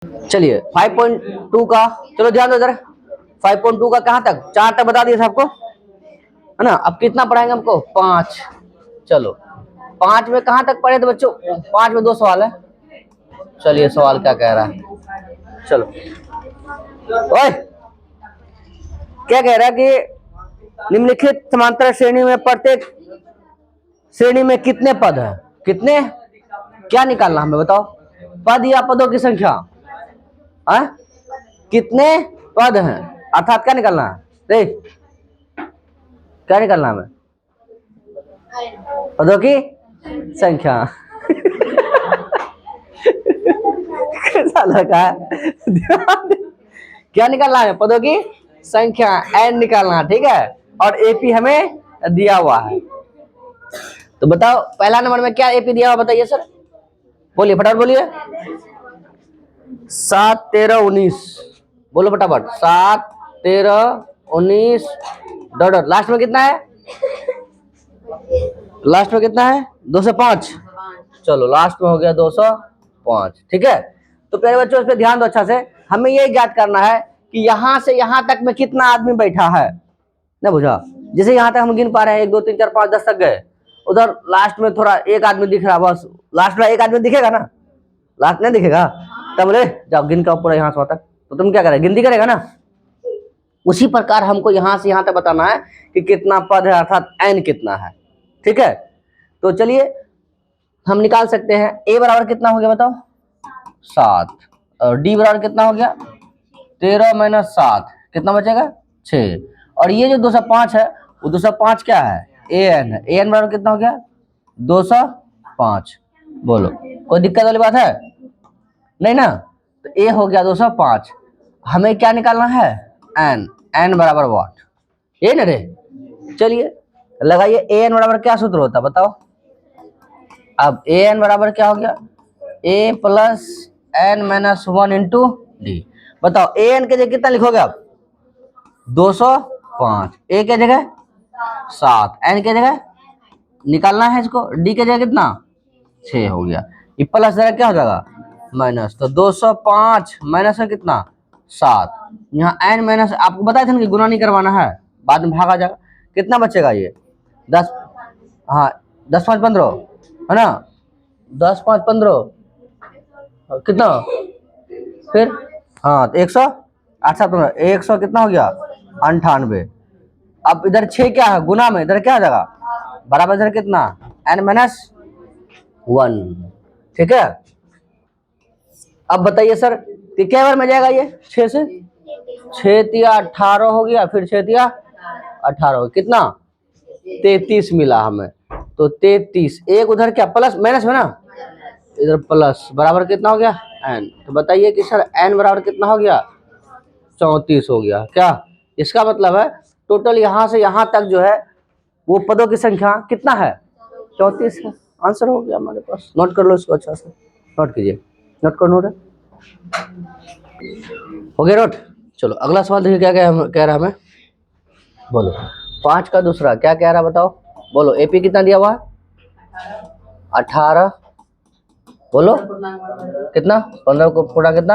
चलिए 5.2 का, चलो ध्यान दो इधर। 5.2 का कहाँ तक, 4 तक बता दिया था आपको, है ना। अब कितना पढ़ाएंगे हमको, 5। चलो 5 में कहाँ तक पढ़े थे बच्चों, 5 में 2 सवाल है। चलिए सवाल क्या कह रहा है, चलो ओए क्या कह रहा है कि निम्नलिखित समांतर श्रेणी में प्रत्येक श्रेणी में कितने पद है, कितने, क्या निकालना हमें बताओ, पद या पदों की संख्या, है कितने पद हैं, अर्थात क्या निकालना है, देख क्या निकालना हमें, पदों की संख्या। कैसा लगा, क्या निकालना है, पदों की संख्या, एन निकालना है, ठीक है। और एपी हमें दिया हुआ है, तो बताओ पहला नंबर में क्या एपी दिया हुआ बताइए सर, बोलिए फटाफट बोलिए। 7, 13, 19, बोलो फटाफट, 7, 13, 19 डॉट, लास्ट में कितना है, लास्ट में कितना है 205, चलो लास्ट में हो गया 205, ठीक है। तो प्यारे बच्चों इस पे ध्यान दो अच्छा से, हमें ये ज्ञात करना है कि यहां से यहां तक में कितना आदमी बैठा है, ना बुझा, जैसे यहां तक हम गिन पा रहे हैं 1 2 3 4 5 10 तक गए, उधर लास्ट में थोड़ा एक आदमी दिख रहा, बस लास्ट में एक आदमी दिखेगा ना, लास्ट नहीं दिखेगा तब बोले जाओ गिन का पूरा यहाँ से वहां तक, तो तुम क्या करेगा, गिनती करेगा ना। उसी प्रकार हमको यहां से यहां तक बताना है कि कितना पद है, अर्थात एन कितना है, ठीक है। तो चलिए हम निकाल सकते हैं, ए बराबर कितना हो गया बताओ, 7, और डी बराबर कितना हो गया, 13 - 7 कितना बचेगा, 6, और ये जो 205 है वो 205 क्या है, ए एन है, ए एन बराबर कितना हो गया 205, बोलो कोई दिक्कत वाली बात है नहीं ना। तो ए हो गया 205, हमें क्या निकालना है, एन, एन बराबर व्हाट, ये ना रे, चलिए लगाइए, ए एन बराबर क्या सूत्र होता है बताओ, अब ए एन बराबर क्या हो गया, A plus N minus 1 into D, बताओ ए एन के जगह कितना लिखोगे आप, 205, ए के जगह 7, एन के जगह निकालना है इसको, डी के जगह कितना 6 हो गया, ये प्लस जगह क्या हो जाएगा माइनस, तो 205 माइनस है कितना 7, यहाँ एन माइनस, आपको बताया था ना कि गुना नहीं करवाना है, बाद में भागा जाएगा, कितना बचेगा ये 10, हाँ 10 5 15 है ना, 10 5 15 कितना, फिर हाँ तो 100, 8 7 15, 100 कितना हो गया 98। अब इधर 6 क्या है गुना में, इधर क्या हो जाएगा बराबर, इधर कितना n माइनस 1, ठीक है। अब बताइए सर कि क्या बार में जाएगा ये, 6 से, 6 तिया 18 हो गया, फिर 6 तिया 18 कितना 33 मिला हमें, तो 33, एक उधर क्या प्लस माइनस में ना, इधर प्लस, बराबर कितना हो गया एन, तो बताइए कि सर एन बराबर कितना हो गया 34 हो गया, क्या इसका मतलब है टोटल यहाँ से यहाँ तक जो है वो पदों की संख्या कितना है 34 है, आंसर हो गया हमारे पास, नोट कर लो इसको अच्छा से, नोट कीजिए, नोट कर नोट हो गया नोट। चलो अगला सवाल देखिए क्या कह रहा है हमें, बोलो 5 का दूसरा क्या कह रहा है बताओ, बोलो एपी कितना दिया हुआ है 18, बोलो कितना 15 को पूरा कितना,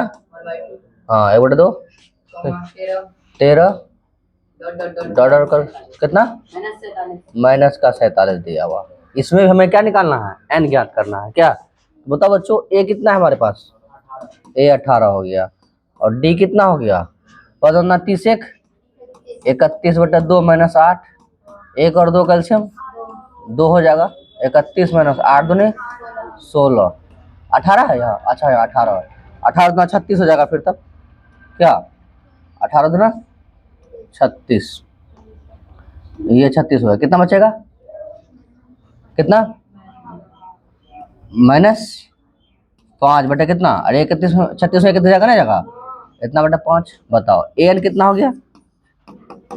हाँ 1/2 13 डॉलर कर कितना माइनस का 47 दिया हुआ, इसमें हमें क्या निकालना है एन ज्ञात करना है, क्या बताओ बच्चों, ए कितना है हमारे पास, ए 18 हो गया, और डी कितना हो गया 29 1 31/2 - 8, 1 और 2 कैल्शियम 2 हो जाएगा, 31 - 8 दूनी 16, 18 है यहाँ, अच्छा है 18 है, 18 दूना 36 हो जाएगा, फिर तब क्या 18 दूना 36, ये 36 हो गया, कितना बचेगा कितना -5 कितना, अरे 31 36 में कितना जाएगा ना जगह इतना बटा 5, बताओ ए एन कितना हो गया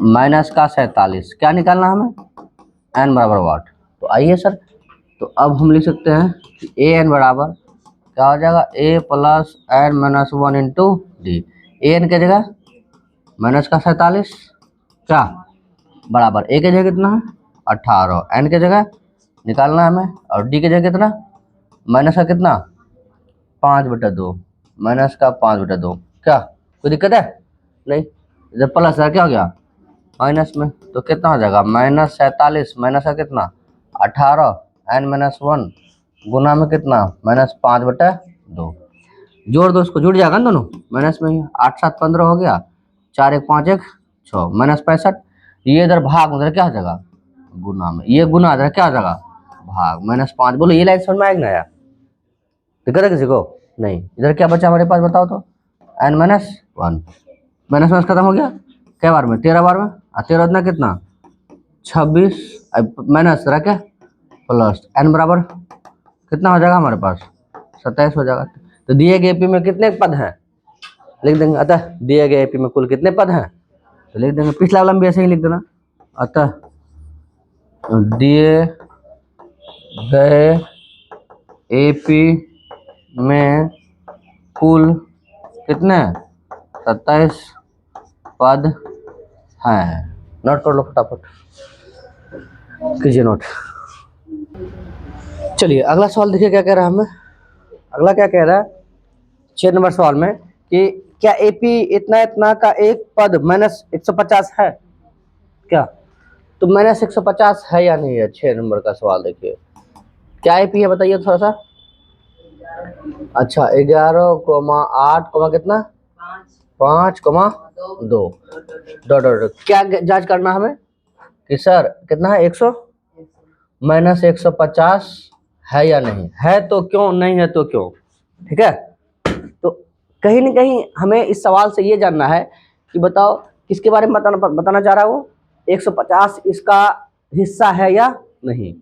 माइनस का 47, क्या निकालना हमें एन बराबर वाट, तो आइए सर, तो अब हम लिख सकते हैं कि ए एन बराबर क्या हो जाएगा, A plus N minus 1 into D, A N के जगह माइनस का 47 क्या बराबर, ए के जगह कितना है 18, एन के जगह निकालना है हमें, और डी के जगह कितना माइनस का कितना 5/2 माइनस का 5/2। क्या कोई दिक्कत है? नहीं। इधर प्लस है, क्या हो गया माइनस में, तो कितना हो जाएगा -47 माइनस का कितना 18 n-1 गुना में कितना -5/2। जोड़ दो, उसको जुड़ जाएगा ना दोनों माइनस में ही। 8 7 15 हो गया, 4 1 5 1 6 -65। ये इधर भाग, उधर क्या हो जाएगा गुना में, ये गुना इधर क्या हो जाएगा भाग, -5। बोलो ये लाइन समझ में आएगा ना यार? दिक्कत है किसी को? नहीं। इधर क्या बचा हमारे पास बताओ तो, n-1 माइनस खत्म हो गया, क्या बार में 13 बार में, 13 उतना कितना 26 माइनस रहा क्या प्लस n बराबर कितना हो जाएगा हमारे पास 27 हो जाएगा। तो दिए गए एपी में कितने पद हैं लिख देंगे, अतः दिए गए एपी में कुल कितने पद हैं तो लिख देंगे। पिछला वाला भी ऐसे ही लिख देना, अतः दिए गए एपी में कुल कितने 27 पद हैं। नोट कर लो फटाफट, कीजिए नोट। चलिए अगला सवाल देखिए क्या कह रहा है हमें। अगला क्या कह रहा है 6 नंबर सवाल में कि क्या एपी इतना इतना का एक पद -150 है क्या? तो -150 है या नहीं है? 6 नंबर का सवाल देखिए क्या एपी है बताइए थोड़ा सा। अच्छा 11,8 कितना 5,2 डॉट क्या जांच करना हमें कि सर कितना है 100 -150 है या नहीं है, तो क्यों, नहीं है तो क्यों। ठीक है, तो कहीं ना कहीं हमें इस सवाल से ये जानना है कि बताओ किसके बारे में बताना चाह रहा है वो, 150 इसका हिस्सा है या नहीं।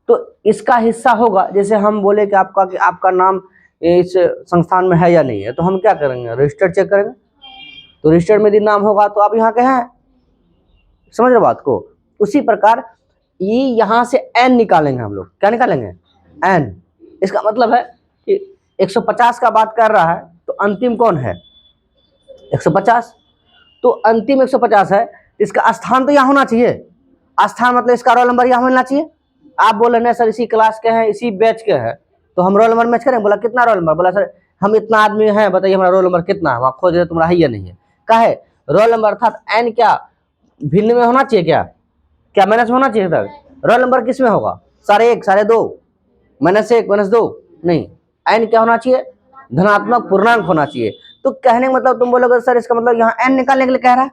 तो इसका हिस्सा होगा, जैसे हम बोले कि आपका नाम इस संस्थान में है या नहीं है, तो हम क्या करेंगे रजिस्टर चेक करेंगे। तो रजिस्टर में यदि नाम होगा तो आप यहाँ के हैं, समझ रहे बात को। उसी प्रकार ये यहाँ से n निकालेंगे हम लोग, क्या निकालेंगे n। इसका मतलब है कि 150 का बात कर रहा है तो अंतिम कौन है 150, तो अंतिम 150 है, इसका स्थान तो यहाँ होना चाहिए। स्थान मतलब इसका रोल नंबर यहाँ होना चाहिए। आप बोल रहे हैं सर इसी क्लास के हैं इसी बैच के हैं, तो हम रोल नंबर मैच करें। बोला कितना रोल नंबर, बोला सर हम इतना आदमी हैं, बताइए हमारा रोल नंबर कितना है। वहाँ खोज रहे तुम्हारा है या नहीं है, क्या है रोल नंबर अर्थात n क्या भिन्न में होना चाहिए, क्या माइनस में होना चाहिए तक। रोल नंबर किस में होगा 1.5 2.5 -1 -2 नहीं, n क्या होना चाहिए धनात्मक पूर्णांक होना चाहिए। तो कहने का मतलब तुम बोलोगे सर इसका मतलब यहाँ n निकालने के लिए कह रहा है।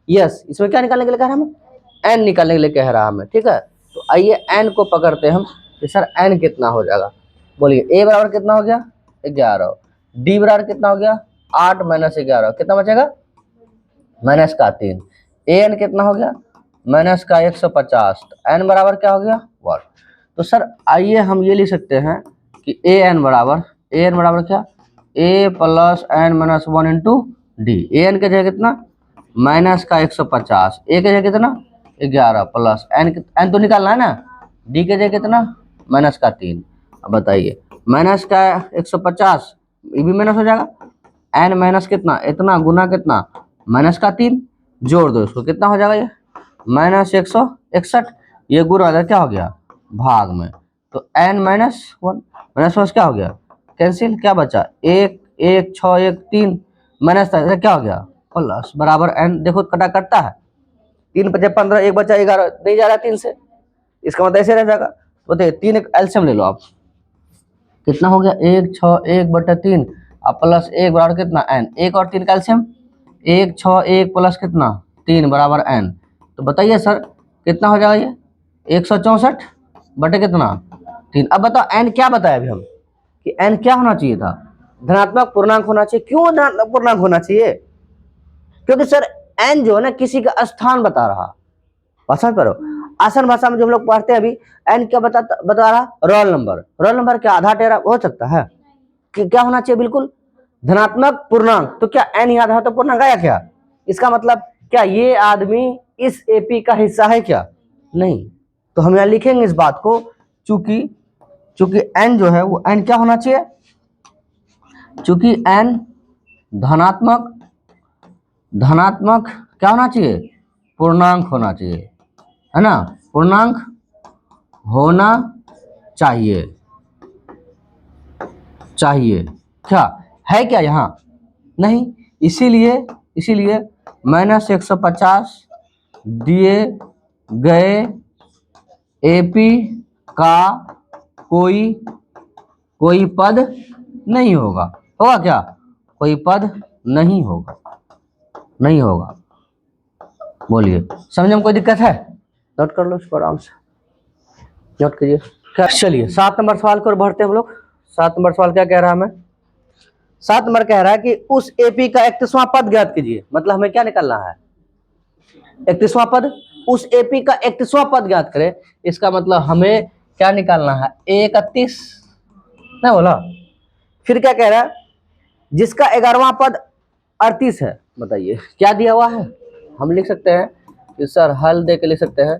यस, इसमें क्या निकालने के लिए कह रहा है हमें n निकालने के लिए कह रहा है हमें। ठीक है, तो आइए n को पकड़ते हैं हम कि सर n कितना हो जाएगा। बोलिए a बराबर कितना हो गया 11, d बराबर कितना हो गया 8 -11 कितना बचेगा -3, an कितना हो गया -150, n बराबर क्या हो गया 1। तो सर आइए हम ये लिख सकते हैं कि an बराबर क्या a + n-1 into D. an के जगह कितना -150, a के जगह कितना 11 प्लस n तो निकालना है ना, d के जगह कितना -3। अब बताइए -150 ये भी माइनस हो जाएगा, n माइनस कितना इतना गुना कितना -3, जोड़ दो इसको कितना हो जाएगा ये -161। ये गुना क्या हो गया भाग में, तो n-1 -1 क्या हो गया कैंसिल, क्या बचा 1 1 6 1 3 -3 क्या हो गया प्लस बराबर n। देखो कटा कटता है 3 × 15 1 बचा 11 नहीं जा रहा 3 से, इसका मतलब ऐसे रह जाएगा। तो देखिए 3 एलसीएम ले लो आप, कितना हो गया 1 6 1/3 अब प्लस 1 बराबर कितना n, 1 और 3 का एलसीएम 1 6 1 प्लस कितना 3 बराबर n। तो बताइए सर कितना हो जाएगा ये 164 बटे कितना 3। अब बताओ n क्या बताया अभी हम कि n क्या होना चाहिए था धनात्मक पूर्णांक होना चाहिए। क्यों धनात्मक पूर्णांक होना चाहिए, क्योंकि सर n जो है ना किसी का स्थान बता रहा। समझ पा रहे हो, आसान भाषा में जो हम लोग पढ़ते हैं अभी n क्या बता रहा रोल नंबर। रोल नंबर क्या आधा टेरा हो सकता है कि क्या होना चाहिए बिल्कुल धनात्मक पूर्णांक। तो क्या n यहाँ था तो पूर्णांक आया क्या, इसका मतलब क्या ये आदमी इस एपी का हिस्सा है क्या, नहीं। तो हम यहाँ लिखेंगे इस बात को, चूंकि n जो है वो n क्या होना चाहिए, चूंकि n धनात्मक क्या होना चाहिए पूर्णांक होना चाहिए, है ना, पूर्णांक होना चाहिए क्या है क्या यहाँ? नहीं, इसीलिए -150 दिए गए एपी का कोई पद नहीं होगा। होगा क्या? कोई पद नहीं होगा। बोलिए, समझने में कोई दिक्कत है? नोट कर लो इसको आराम से, नोट करिए। चलिए 7 नंबर सवाल को बढ़ते हैं हम लोग। 7 नंबर सवाल क्या कह रहा है हमें? 7 नंबर कह रहा है कि उस एपी का 31वां पद ज्ञात कीजिए। मतलब हमें क्या निकालना है? 31वां पद। उस एपी का 31वां पद ज्ञात करें, इसका मतलब हमें क्या निकालना है? 31 नहीं बोला। फिर क्या कह रहा है? जिसका 11वां पद 38 है। बताइए क्या दिया हुआ है? हम लिख सकते हैं कि सर हल दे के लिख सकते हैं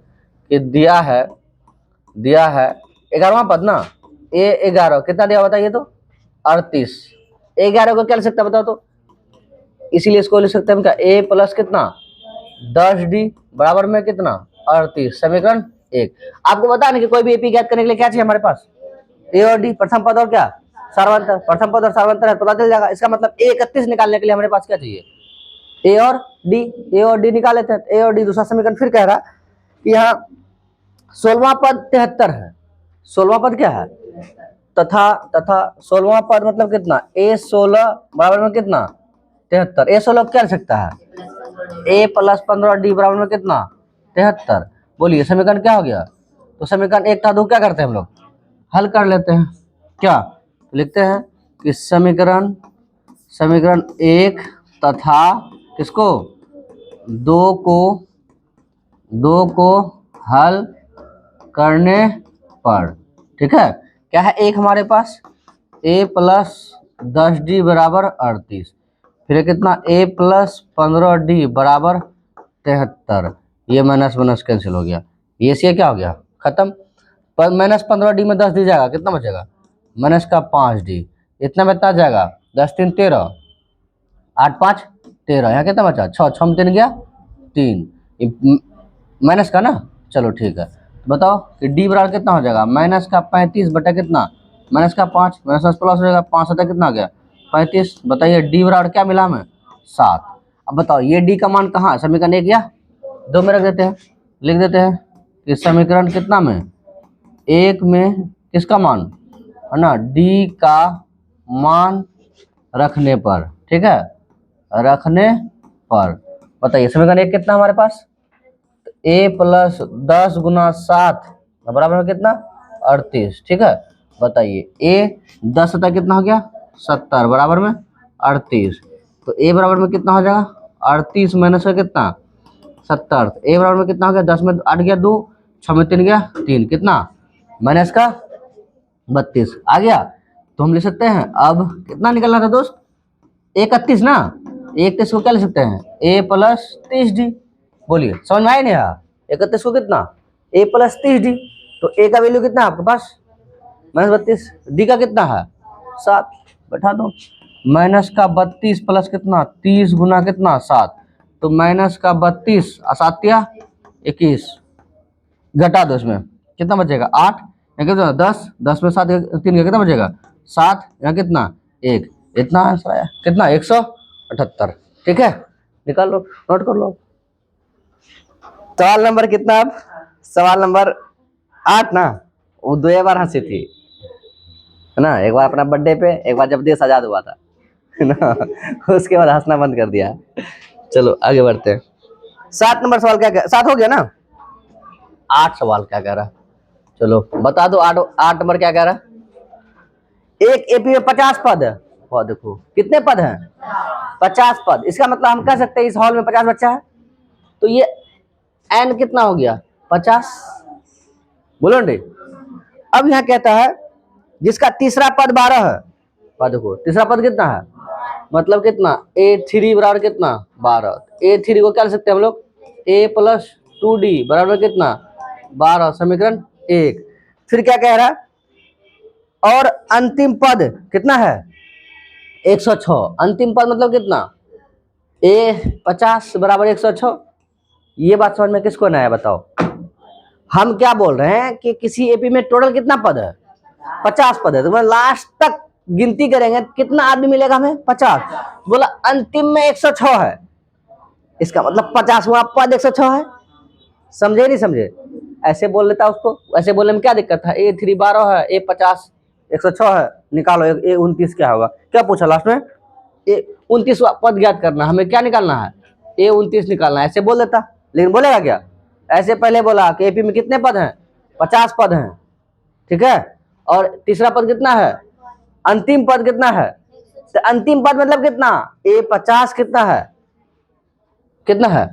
कि दिया है 11वां पद ना, A11 कितना दिया बताइए तो? 38। A11 को क्या लिख सकते हैं बताओ तो? इसीलिए इसको लिख सकते हैं क्या? A प्लस कितना 10D बराबर में कितना 38। समीकरण 1। आपको बता नहीं कि कोई भी एपी ज्ञात करने के लिए क्या चाहिए हमारे पास? ए और डी, प्रथम पद और क्या सार्वंतर। प्रथम पद और सार्वंतर है, पता चल जाएगा। इसका मतलब A31 निकालने के लिए हमारे पास क्या चाहिए? ए और डी निकाल लेते हैं। ए और डी दूसरा समीकरण फिर कह रहा कि यहाँ 16वां पद 73 है। 16वां पद क्या है? तथा 16वां पद मतलब कितना? A16 बराबर में कितना 73। A16 क्या लिख सकता है? A प्लस 15D बराबर में कितना 73। बोलिए समीकरण क्या हो गया? तो समीकरण 1 था 2 क्या करते हैं हम लोग? हल कर लेते हैं। क्या लिखते हैं कि समीकरण 1 तथा किसको 2 को हल करने पर, ठीक है। क्या है? एक हमारे पास A प्लस 10D बराबर 38, फिर कितना A प्लस 15D बराबर 73। ये माइनस कैंसिल हो गया, ये से क्या हो गया खत्म। पर -15D में 10 दी जाएगा, कितना बचेगा? माइनस का 5D। इतना में इतना जाएगा 10 3 13, 8 5 13, यहाँ कितना बचा? 6 6 में 3 गया 3, माइनस का ना। चलो ठीक है, बताओ कि डी बराबर कितना हो जाएगा? माइनस का 35 बटा कितना माइनस का 5, माइनस प्लस हो जाएगा 5 सटा कितना आ गया 35। बताइए डी बराबर क्या मिला हमें? 7। अब बताओ ये डी का मान कहाँ? समीकरण 1 या 2 में रख देते हैं, लिख देते हैं कि समीकरण कितना में 1 में किसका मान है ना, डी का मान रखने पर, ठीक है, रखने पर। बताइए समीकरण 1 कितना हमारे पास? A प्लस 10 गुना 7 बराबर में कितना 38, ठीक है। बताइए A 10 सता कितना हो गया 70 बराबर में 38, तो A बराबर में कितना हो जाएगा 38 माइनस का कितना 70, तो A बराबर में कितना हो गया 10 में 8 गया 2, 6 में 3 गया 3, कितना माइनस का 32 आ गया। तो हम लिख सकते हैं अब कितना निकलना था दोस्त 31 ना, 31 को क्या लिख सकते हैं A प्लस 30D। बोलिए समझ में आया नहीं यार? 31 को कितना A प्लस 30D, तो A का वैल्यू कितना है आपके पास -32, D का कितना है 7, बैठा दो। माइनस का 32 प्लस कितना 30 गुना कितना 7, तो माइनस का 32 असात्या 21, घटा दो इसमें कितना बचेगा 8, यहाँ कितना 10, 10 में 7 3 का कितना बचेगा 7, यहाँ कितना 1, इतना आंसर आया कितना 178, ठीक है। निकाल लो, नोट कर लो। सवाल नंबर कितना? अब सवाल नंबर 8 ना, वो 2 बार हंसी थी है ना, एक बार अपना बर्थडे पे, एक बार जब देश आजाद हुआ था है ना, उसके बाद हंसना बंद कर दिया। चलो आगे बढ़ते हैं। 7 नंबर सवाल क्या 7 हो गया ना, 8 सवाल क्या कह रहा? चलो बता दो 8 नंबर क्या कह रहा? एक एपी में 50 पद है, और देखो कितने पद हैं 50 पद। इसका मतलब हम कह सकते हैं इस हॉल में 50 बच्चा है, तो ये n कितना हो गया 50, बोलो रे। अब यहाँ कहता है जिसका तीसरा पद 12 है, और देखो तीसरा पद कितना है, मतलब कितना A3 बराबर कितना 12, A3 को क्या लिख सकते हैं हम लोग A प्लस 2D बराबर कितना 12, समीकरण 1। फिर क्या कह रहा है? और अंतिम पद कितना है 106, अंतिम पद मतलब कितना A 50 बराबर 106। ये बात समझ में किसको नहीं आया बताओ? हम क्या बोल रहे हैं कि किसी एपी में टोटल कितना पद है 50 पद है, तो मैं लास्ट तक गिनती करेंगे कितना आदमी मिलेगा हमें 50। बोला अंतिम में 106 है, इसका मतलब 50वां पद 106 है। समझे नहीं समझे? ऐसे बोल लेता उसको, ऐसे बोलने में क्या दिक्कत है? A3 12 है, A50 106 है, निकालो A29 क्या होगा? क्या पूछा लास्ट में? A29वां पद ज्ञात करना, हमें क्या निकालना है? A29 निकालना है, ऐसे बोल देता। लेकिन बोलेगा क्या? ऐसे पहले बोला कि AP में कितने पद हैं? 50 पद हैं, ठीक है। और तीसरा पद कितना है? अंतिम पद कितना है? तो अंतिम पद मतलब कितना? A50 कितना है? कितना है?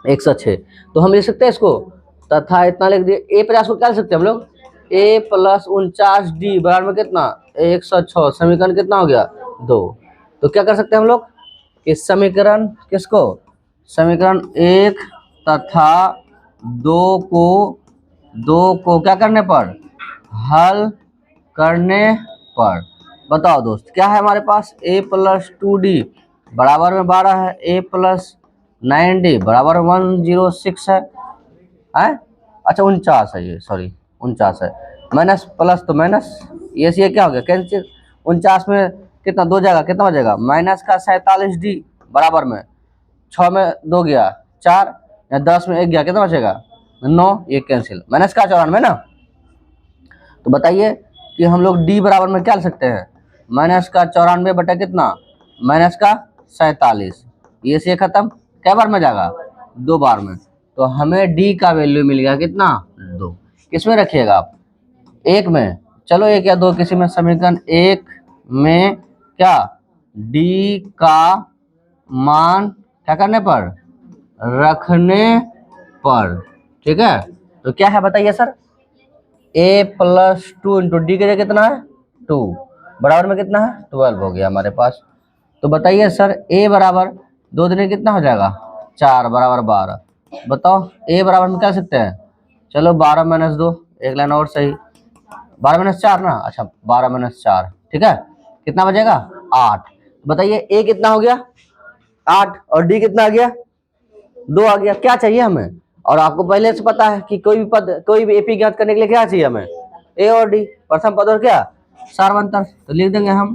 106। तो हम लिख सकते हैं इसको, तथा इतना लिख दिए। A50 को क्या लिख सकते हैं हम लोग? A + 49D बराबर में कितना? 106। समीकरण कितना हो गया? 2। तो क्या कर सकते हैं हम लोग? इस समीकरण किसको? समीकरण 1 तथा 2 को क्या करने पर? हल करने पर। बताओ दोस्त, क्या है हमारे पास? A + 2D बराबर में 12 है, A + 9D बराबर 106 है। अच्छा 49 है ये, सॉरी 49 है। माइनस प्लस तो माइनस, ये से ये क्या हो गया? कैंसिल। 49 में कितना 2 जाएगा, कितना हो जाएगा? माइनस का 47D बराबर में 6 में 2 गया 4, या 10 में 1 गया, कितना बचेगा? 9, ये कैंसिल। माइनस का 94 ना। तो बताइए कि हम लोग D बराबर में क्या ले सकते हैं? माइनस का 94 बटा कितना? माइनस का 47। ये से खत्म, क्या बार में जाएगा? 2 बार में। तो हमें D का वैल्यू मिल गया कितना? 2। किसमें रखिएगा आप? 1 में। चलो 1 या 2 किसी में। समीकरण 1 में क्या? D का मान क्या करने पर? रखने पर, ठीक है। तो क्या है बताइए सर? A + 2 इंटू डी के जगह कितना है? 2 बराबर में कितना है? 12 हो गया हमारे पास। तो बताइए सर A बराबर 2 दूनी कितना हो जाएगा? 4 बराबर 12। बताओ A बराबर में क्या लिख सकते हैं? चलो 12 - 2, एक लाइन और सही। 12 - 4 ना, अच्छा 12 - 4, ठीक है। कितना बचेगा? 8। बताइए A कितना हो गया? 8, और D कितना आ गया? 2 आ गया। क्या चाहिए हमें? और आपको पहले से पता है कि कोई भी पद, कोई भी AP ज्ञात करने के लिए क्या चाहिए हमें? A और D, प्रथम पद और क्या? सार्वंतर। तो लिख देंगे हम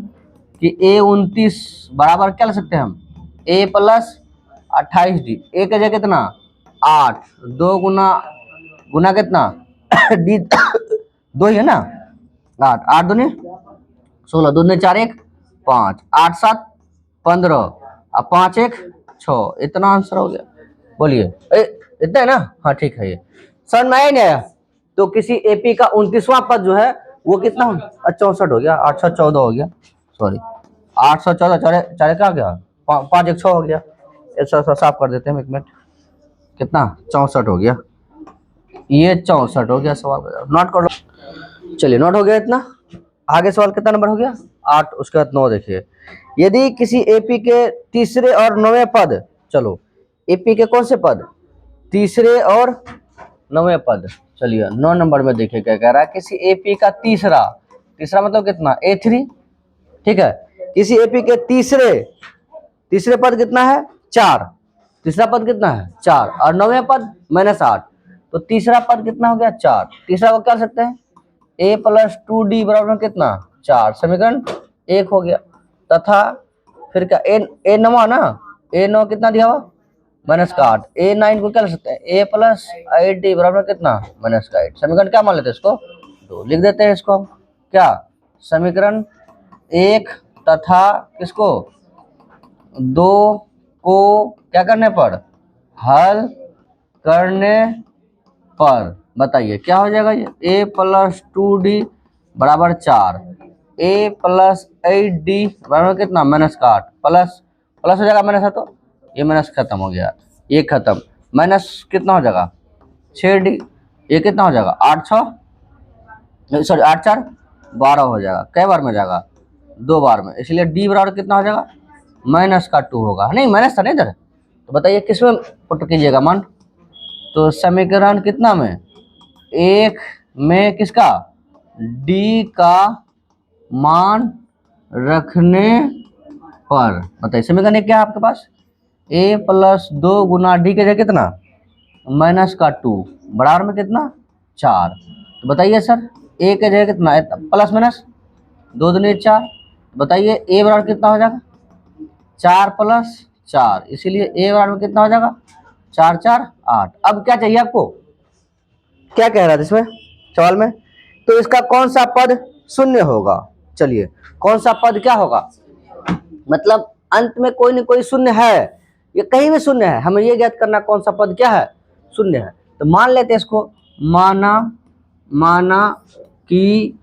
कि A29 बराबर क्या लिख सकते हैं हम? A + 28D। A का जगह कितना? 8, 2 गुना कितना? D 2 ही है ना। 8, 8 दूनी 16, 2 दूनी 4, 1 5, 8 7 15, अब 5 1 6। इतना आंसर हो गया। बोलिए इतना है ना? हाँ ठीक है। ये समझ में आया नहीं आया? तो किसी AP का 29वां पद जो है वो कितना? 64 हो गया। 814 हो गया, सॉरी 814, चारे क्या हो गया? 5 1 6 हो गया। ऐसा साफ कर देते हैं, 1 मिनट। कितना? 64 हो गया। ये 64 हो गया। सवाल नोट कर लो। चलिए नोट हो गया इतना। आगे सवाल कितना नंबर हो गया? 8, उसके बाद 9 देखिए। यदि किसी AP के तीसरे और 9वें पद, चलो AP के कौन से पद? तीसरे और 9वें पद। चलिए 9 नंबर में देखिए क्या कह रहा है। किसी AP का तीसरा मतलब कितना? A3, ठीक है। किसी AP के तीसरे पद कितना है? 4। तीसरा पद कितना है? 4, और 9वें पद -8। तो तीसरा पद कितना हो गया? 4। तीसरा को क्या कर सकते हैं? A + 2D बराबर में कितना? 4। समीकरण 1 हो गया। तथा फिर क्या? A 9 ना, A 9 कितना दिया हुआ? -8। A9 को क्या लिख सकते हैं? A + 8D बराबर कितना? -8। समीकरण क्या मान लेते हैं इसको? 2 लिख देते हैं इसको हम। क्या? समीकरण 1 तथा किसको? 2 को क्या करने पर? हल करने पर। बताइए क्या हो जाएगा? ये A + 2D बराबर 4, A + 8D बराबर कितना? -8। प्लस प्लस हो जाएगा माइनस है, तो ये माइनस खत्म हो गया। ये खत्म। माइनस कितना हो जाएगा? 6D। ये कितना हो जाएगा? 8 6, सॉरी 8 4 12 हो जाएगा। कै बार में जाएगा? 2 बार में। इसलिए D बराबर कितना हो जाएगा? -2 होगा। नहीं माइनस था नहीं इधर। तो बताइए किसमें पुट कीजिएगा मान? तो समीकरण कितना में? 1 में किसका? D का मान रखने पर। बताइए समीकरण 1 क्या है आपके पास? A + 2 गुना D के जगह कितना? -2 बराबर में कितना? 4। तो बताइए सर A के जगह कितना? प्लस माइनस 2 दूनी 4। बताइए ए बराबर कितना हो जाएगा, 4 + 4, इसीलिए ए बराबर कितना हो जाएगा, 4 4 8। अब क्या चाहिए आपको, क्या कह रहा था इसमें सवाल में, तो इसका कौन सा पद शून्य होगा। चलिए कौन सा पद क्या होगा, मतलब अंत में कोई न कोई शून्य है, ये कहीं भी शून्य है, हमें ये ज्ञात करना कौन सा पद क्या है, शून्य है। तो मान लेते हैं इसको, माना कि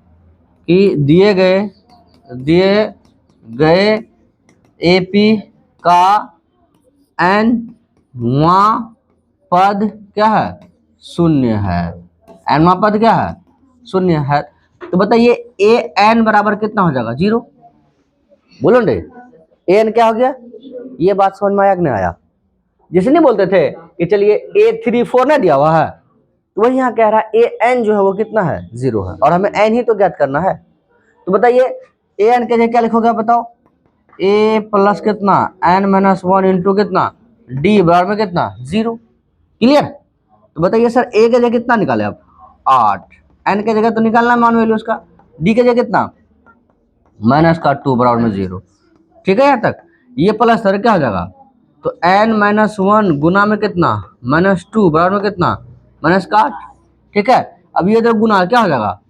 दिए गए एपी का nवां पद क्या है, शून्य है, nवां पद क्या है, शून्य है। तो बताइए ए एन बराबर कितना हो जाएगा, 0। बोलो रे, ए एन क्या हो गया, ये बात समझ में आया कि नहीं आया। जैसे नहीं बोलते थे कि चलिए A34 ना दिया हुआ है, तो वही यहाँ कह रहा है ए एन जो है वो कितना है, 0 है, और हमें एन ही तो ज्ञात करना है। तो बताइए ए एन के जगह क्या लिखोगे बताओ, ए प्लस कितना n-1 इंटू कितना डी बराबर में कितना 0। क्लियर। तो बताइए सर ए के जगह कितना निकाले आप, 8, एन के जगह तो निकालना मान वैल्यू उसका, डी के जगह कितना -2 बराबर में 0। ठीक है यहाँ तक, ये प्लस सर क्या हो जाएगा, तो n-1 गुना में कितना -2 बराबर में कितना -8। ठीक है, अब ये जब गुना क्या हो जाएगा,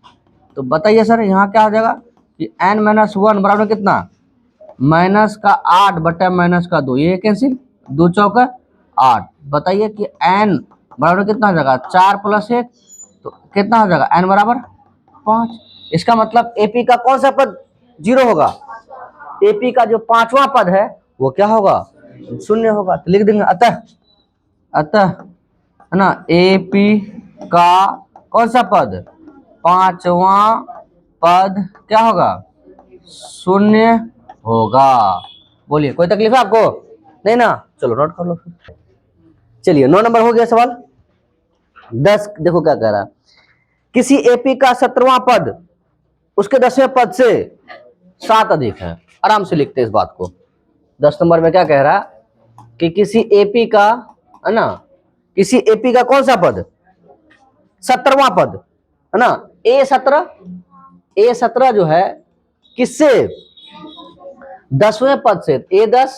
तो बताइए सर यहाँ क्या हो जाएगा कि n-1 बराबर में कितना -8 बटा -2, ये कैंसिल, 2 चौका 8। बताइए कि n बराबर में कितना हो जाएगा, 4 + 1, तो कितना हो जाएगा n बराबर 5। इसका मतलब एपी का कौन सा पद 0 होगा, एपी का जो 5वां पद है वो क्या होगा, शून्य होगा। तो लिख देंगे अतः है ना, एपी का कौन सा पद 5वां पद क्या होगा, शून्य होगा। बोलिए कोई तकलीफ है आपको, नहीं ना, चलो नोट कर लो फिर। चलिए 9 नंबर हो गया सवाल। 10 देखो क्या कह रहा है, किसी एपी का 17वां पद उसके 10वें पद से 7 अधिक है। आराम से लिखते हैं इस बात को। 10 नंबर में क्या कह रहा है कि किसी एपी का है ना, किसी एपी का कौन सा पद 17वां पद है ना, A17 जो है किससे 10वें पद से A10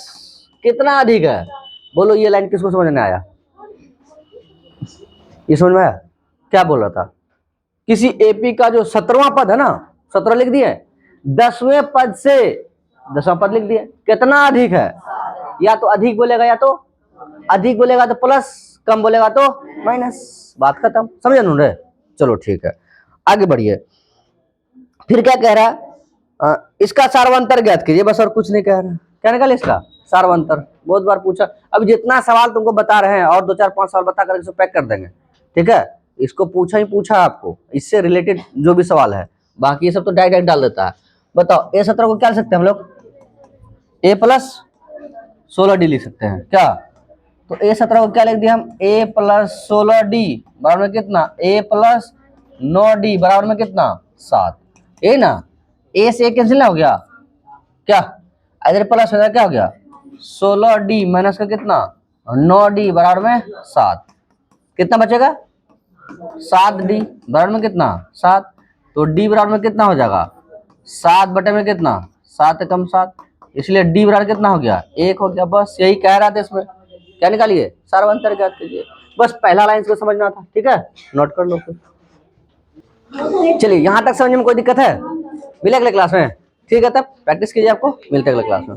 कितना अधिक है। बोलो ये लाइन किसको समझ में आया, ये समझ में आया, क्या बोल रहा था, किसी एपी का जो 17वां पद है ना, 17 लिख दिए, 10वें पद से 10वां पद लिख दिए, कितना अधिक है, या तो अधिक बोलेगा या तो अधिक बोलेगा तो प्लस, कम बोलेगा तो माइनस, बात खत्म, समझे रे। चलो ठीक है आगे बढ़िए। फिर क्या कह रहा है, इसका सार्वंतर ज्ञात कीजिए, बस और कुछ नहीं कह रहा। क्या निकाले इसका सार्वंतर, बहुत बार पूछा। अब जितना सवाल तुमको बता रहे हैं और 2 4 5 सवाल बता कर इसको पैक कर देंगे। ठीक है, इसको पूछा ही पूछा आपको, इससे रिलेटेड जो भी सवाल है, बाकी ये सब तो डायरेक्ट डाल देता है। बताओ A17 को क्या लिख सकते हैं हम लोग, A + 16D लिख सकते हैं क्या। तो A17 को क्या लिख दिया हम, A + 16D बराबर में कितना, A + 9D बराबर में कितना 7। ये ना A से कैंसिल ना हो गया क्या, इधर प्लस हो गया, क्या हो गया 16D माइनस का कितना 9D बराबर में 7, कितना बचेगा 7D बराबर में कितना 7। तो D बराबर में कितना हो जाएगा 7 बटे में कितना 7 कम 7, इसलिए D बराबर कितना हो गया 1 हो गया। बस यही कह रहा था, इसमें क्या निकालिए सार्वंतर ज्ञात कीजिए, बस पहला लाइन को समझना था। ठीक है, नोट कर लो फिर। चलिए यहाँ तक समझने में कोई दिक्कत है, मिले अगले क्लास में। ठीक है, तब प्रैक्टिस कीजिए, आपको मिलते हैं अगले क्लास में।